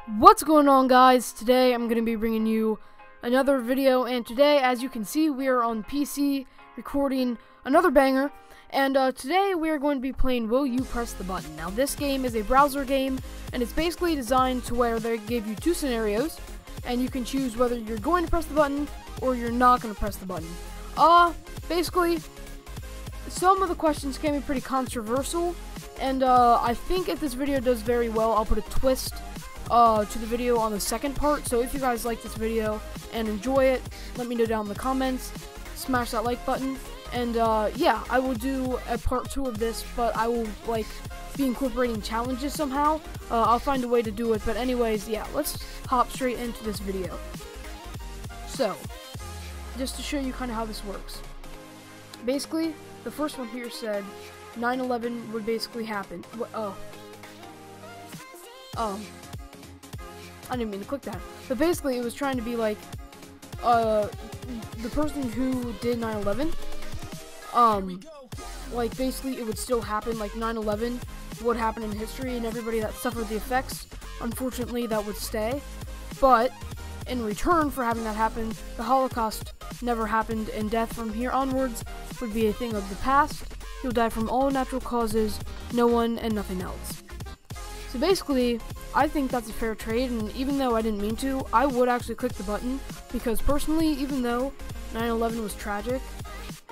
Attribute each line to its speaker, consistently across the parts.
Speaker 1: What's going on, guys? Today I'm going to be bringing you another video, and today, as you can see, we are on PC recording another banger, and today we are going to be playing Will You Press the Button. Now, this game is a browser game, and it's basically designed to where they give you two scenarios, and you can choose whether you're going to press the button or you're not going to press the button. Basically, some of the questions can be pretty controversial, and I think if this video does very well, I'll put a twist to the video on the second part. So if you guys like this video and enjoy it, let me know down in the comments, smash that like button, and yeah, I will do a part 2 of this, but I will be incorporating challenges somehow. I'll find a way to do it, but anyways, yeah, let's hop straight into this video. So, just to show you kind of how this works. Basically, the first one here said 9/11 would basically happen. I didn't mean to click that. But basically, it was trying to be like, the person who did 9/11, like, basically it would still happen, like 9/11 would happen in history, and everybody that suffered the effects, unfortunately, that would stay. But, in return for having that happen, the Holocaust never happened, and death from here onwards would be a thing of the past. You'll die from all natural causes, no one and nothing else. So basically, I think that's a fair trade, and even though I didn't mean to, I would actually click the button, because personally, even though 9/11 was tragic,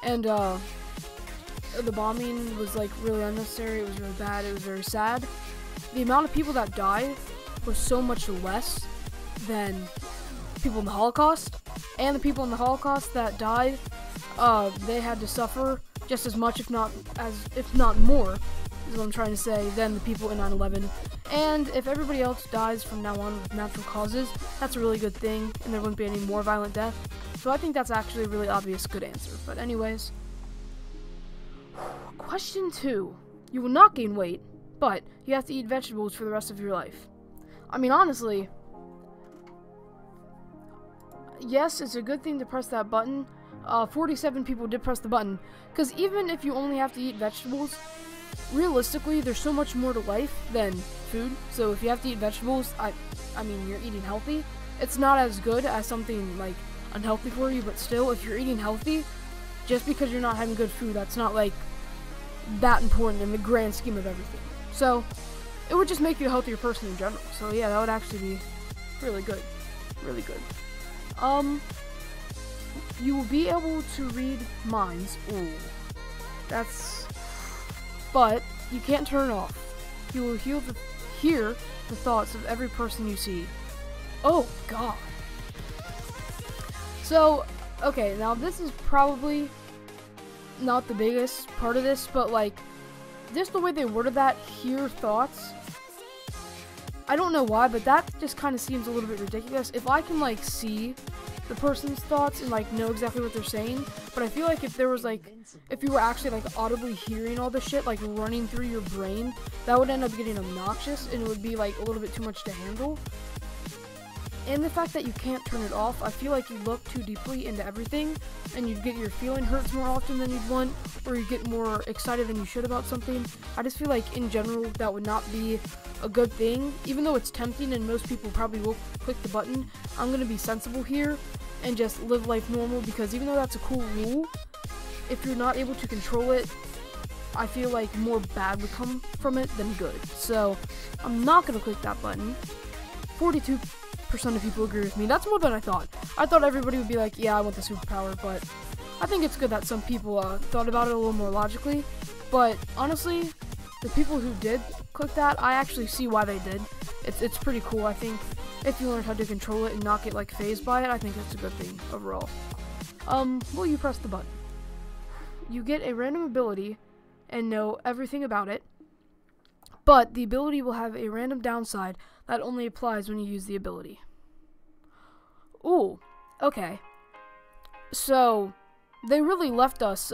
Speaker 1: and the bombing was like really unnecessary, it was really bad, it was very sad, the amount of people that died was so much less than people in the Holocaust, and the people in the Holocaust that died, they had to suffer just as much, if not more, is what I'm trying to say, than the people in 9/11. And if everybody else dies from now on with natural causes, that's a really good thing, and there wouldn't be any more violent death. So I think that's actually a really obvious good answer. But anyways, question 2. You will not gain weight, but you have to eat vegetables for the rest of your life. I mean, honestly, yes, it's a good thing to press that button. 47 people did press the button, because even if you only have to eat vegetables, realistically, there's so much more to life than food. So if you have to eat vegetables, I mean, you're eating healthy. It's not as good as something like unhealthy for you, but still, if you're eating healthy, just because you're not having good food, that's not like that important in the grand scheme of everything. So it would just make you a healthier person in general. So yeah, that would actually be really good. Really good. You will be able to read minds. Ooh. But you can't turn it off. You will hear the thoughts of every person you see. Oh, God. So, okay, now this is probably not the biggest part of this, but, like, just the way they worded that, hear thoughts, I don't know why, but that just kind of seems a little bit ridiculous. If I can, like, see the person's thoughts and like know exactly what they're saying, but I feel like if there was if you were actually like audibly hearing all the shit like running through your brain, that would end up getting obnoxious, and it would be like a little bit too much to handle. And the fact that you can't turn it off, I feel like you look too deeply into everything, and you'd get your feeling hurts more often than you'd want, or you get more excited than you should about something. I just feel like in general that would not be a good thing. Even though it's tempting and most people probably will click the button, I'm gonna be sensible here and just live life normal, because even though that's a cool rule, if you're not able to control it, I feel like more bad would come from it than good. So I'm not gonna click that button. 42% of people agree with me. That's more than I thought. I thought everybody would be like, yeah, I want the superpower, but I think it's good that some people thought about it a little more logically. But honestly, the people who did click that, I actually see why they did. It's pretty cool. I think if you learn how to control it and not get like phased by it, I think that's a good thing overall. Will you press the button? You get a random ability and know everything about it, but the ability will have a random downside that only applies when you use the ability. Ooh, okay. So they really left us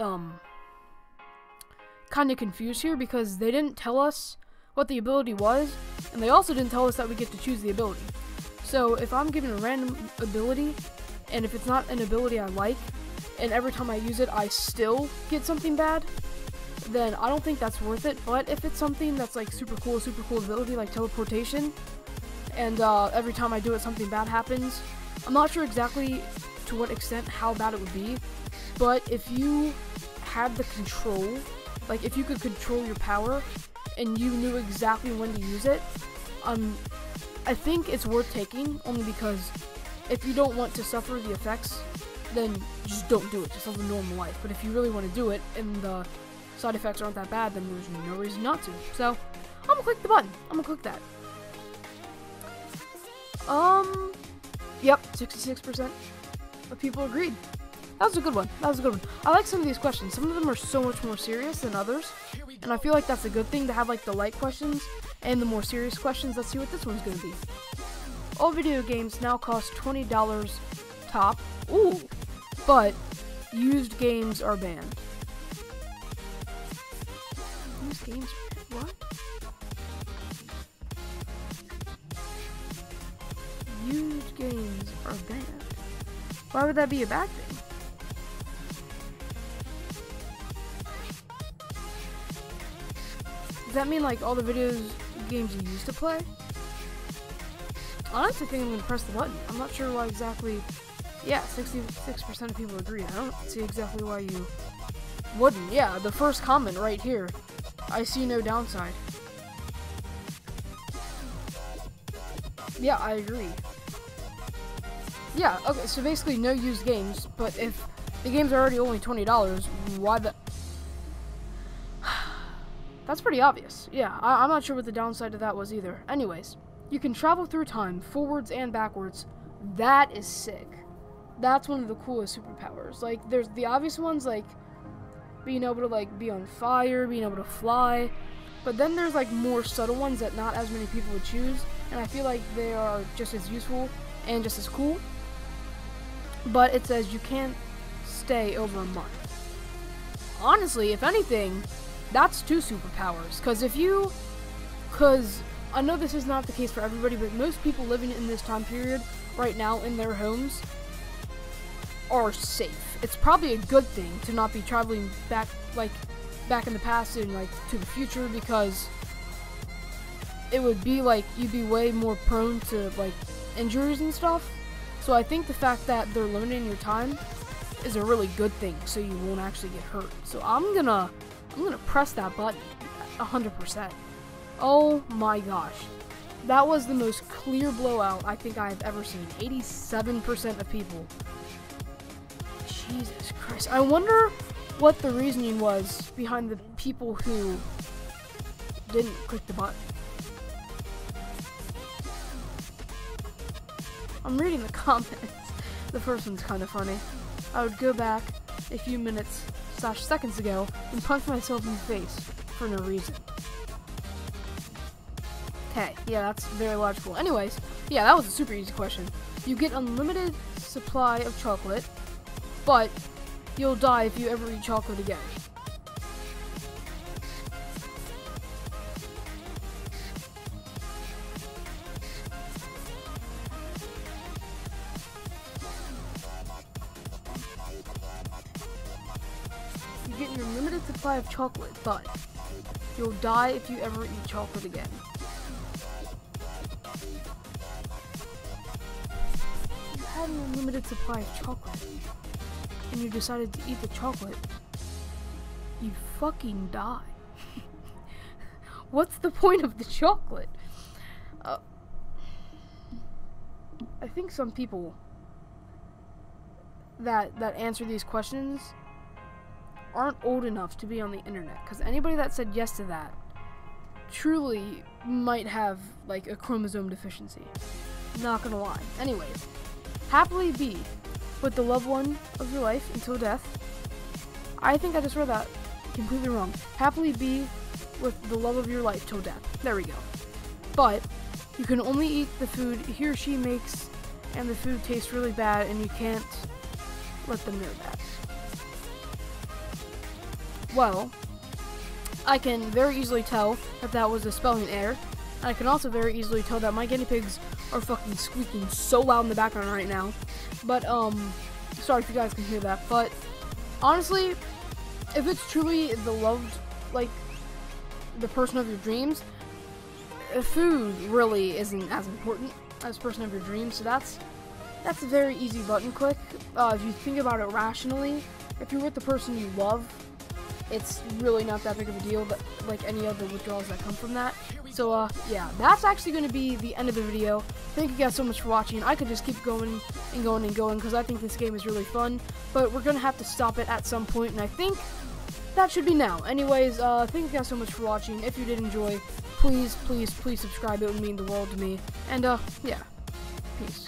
Speaker 1: kind of confused here, because they didn't tell us what the ability was, and they also didn't tell us that we get to choose the ability. So if I'm given a random ability, and if it's not an ability I like, and every time I use it I still get something bad, then I don't think that's worth it. But if it's something that's like super cool ability like teleportation, and every time I do it, something bad happens. I'm not sure exactly to what extent how bad it would be, but if you had the control, like if you could control your power and you knew exactly when to use it, I think it's worth taking, only because if you don't want to suffer the effects, then just don't do it. Just live a normal life. But if you really want to do it and the side effects aren't that bad, then there's no reason not to. So I'm gonna click the button. I'm gonna click that. Yep, 66% of people agreed. That was a good one. That was a good one. I like some of these questions. Some of them are so much more serious than others, and I feel like that's a good thing to have, like, the light questions and the more serious questions. Let's see what this one's gonna be. All video games now cost $20 top. Ooh, but used games are banned. Used games? What? Used games are banned. Why would that be a bad thing? Does that mean like all the games you used to play? Honestly, I think I'm gonna press the button. I'm not sure why exactly. Yeah, 66% of people agree. I don't see exactly why you wouldn't. Yeah, the first comment right here. I see no downside. Yeah, I agree. Yeah, okay, so basically no used games, but if the games are already only $20, why the... That's pretty obvious. Yeah, I'm not sure what the downside of that was either. Anyways, you can travel through time, forwards and backwards. That is sick. That's one of the coolest superpowers. Like, there's the obvious ones, like being able to, like, be on fire, being able to fly. But then there's, like, more subtle ones that not as many people would choose. And I feel like they are just as useful and just as cool. But it says you can't stay over a month. Honestly, if anything, that's 2 superpowers. Because I know this is not the case for everybody, but most people living in this time period right now in their homes are safe. It's probably a good thing to not be traveling back in the past and like to the future, because it would be like you'd be way more prone to like injuries and stuff. So I think the fact that they're limiting your time is a really good thing, so you won't actually get hurt. So I'm gonna press that button 100%. Oh my gosh. That was the most clear blowout I think I've ever seen. 87% of people. Jesus Christ. I wonder what the reasoning was behind the people who didn't click the button. I'm reading the comments. The first one's kind of funny. I would go back a few minutes/seconds ago and punch myself in the face for no reason. Okay, yeah, that's very logical. Anyways, yeah, that was a super easy question. You get unlimited supply of chocolate, but you'll die if you ever eat chocolate again. You get your limited supply of chocolate, but you'll die if you ever eat chocolate again. You had an unlimited supply of chocolate, and you decided to eat the chocolate, you fucking die. What's the point of the chocolate? I think some people that answer these questions aren't old enough to be on the internet, because anybody that said yes to that truly might have like a chromosome deficiency. Not gonna lie. Anyways, happily be with the loved one of your life until death. I think I just read that completely wrong. Happily be with the love of your life till death. There we go. But you can only eat the food he or she makes, and the food tastes really bad, and you can't let them know that. Well, I can very easily tell that that was a spelling error. And I can also very easily tell that my guinea pigs are fucking squeaking so loud in the background right now. But, sorry if you guys can hear that. But, honestly, if it's truly the loved, like, the person of your dreams, food really isn't as important as person of your dreams, so that's a very easy button click. If you think about it rationally, if you're with the person you love, it's really not that big of a deal, but like any other withdrawals that come from that. So yeah, that's actually going to be the end of the video. Thank you guys so much for watching. I could just keep going and going and going because I think this game is really fun, but we're going to have to stop it at some point, and I think that should be now. Anyways, thank you guys so much for watching. If you did enjoy, please subscribe. It would mean the world to me. And yeah, peace.